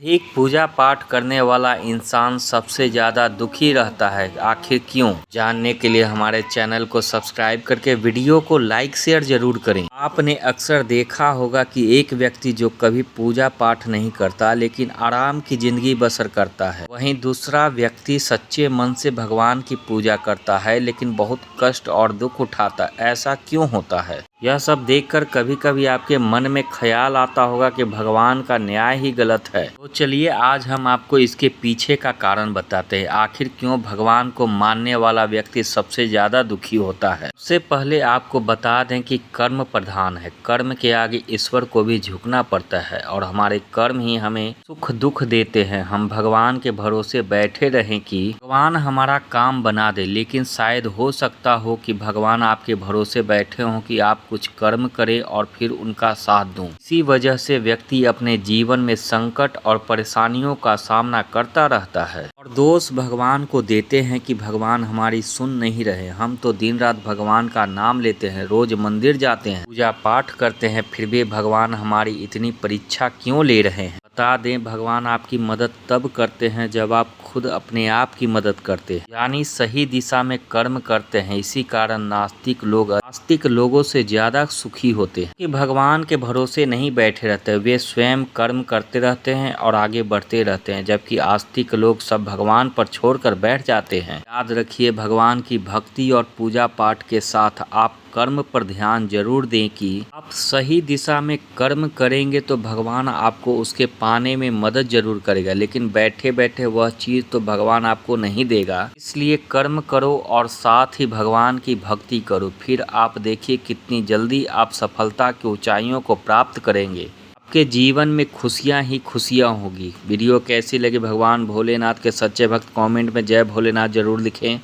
एक पूजा पाठ करने वाला इंसान सबसे ज़्यादा दुखी रहता है, आखिर क्यों? जानने के लिए हमारे चैनल को सब्सक्राइब करके वीडियो को लाइक शेयर जरूर करें। आपने अक्सर देखा होगा कि एक व्यक्ति जो कभी पूजा पाठ नहीं करता लेकिन आराम की जिंदगी बसर करता है, वहीं दूसरा व्यक्ति सच्चे मन से भगवान की पूजा करता है लेकिन बहुत कष्ट और दुख उठाता है। ऐसा क्यों होता है? यह सब देखकर कभी कभी आपके मन में ख्याल आता होगा कि भगवान का न्याय ही गलत है। तो चलिए आज हम आपको इसके पीछे का कारण बताते हैं, आखिर क्यों भगवान को मानने वाला व्यक्ति सबसे ज्यादा दुखी होता है। उससे पहले आपको बता दें कि कर्म प्रधान है, कर्म के आगे ईश्वर को भी झुकना पड़ता है और हमारे कर्म ही हमें सुख दुख देते हैं। हम भगवान के भरोसे बैठे रहें कि भगवान हमारा काम बना दे, लेकिन शायद हो सकता हो कि भगवान आपके भरोसे बैठे हों कि आप कुछ कर्म करें और फिर उनका साथ दूं। इसी वजह से व्यक्ति अपने जीवन में संकट और परेशानियों का सामना करता रहता है और दोष भगवान को देते हैं कि भगवान हमारी सुन नहीं रहे। हम तो दिन रात भगवान का नाम लेते हैं, रोज मंदिर जाते हैं, पूजा पाठ करते हैं, फिर भी भगवान हमारी इतनी परीक्षा क्यों ले रहे हैं? बता दें, भगवान आपकी मदद तब करते हैं जब आप खुद अपने आप की मदद करते हैं, यानी सही दिशा में कर्म करते हैं। इसी कारण नास्तिक लोगों से ज्यादा सुखी होते हैं कि भगवान के भरोसे नहीं बैठे रहते, वे स्वयं कर्म करते रहते हैं और आगे बढ़ते रहते हैं, जबकि आस्तिक लोग सब भगवान पर छोड़कर बैठ जाते हैं। याद रखिए, भगवान की भक्ति और पूजा पाठ के साथ आप कर्म पर ध्यान जरूर दें कि आप सही दिशा में कर्म करेंगे तो भगवान आपको उसके पाने में मदद जरूर करेगा, लेकिन बैठे बैठे वह चीज़ तो भगवान आपको नहीं देगा। इसलिए कर्म करो और साथ ही भगवान की भक्ति करो, फिर आप देखिए कितनी जल्दी आप सफलता की ऊंचाइयों को प्राप्त करेंगे। आपके जीवन में खुशियां ही खुशियां होगी। वीडियो कैसी लगी भगवान भोलेनाथ के सच्चे भक्त कमेंट में जय भोलेनाथ जरूर लिखें।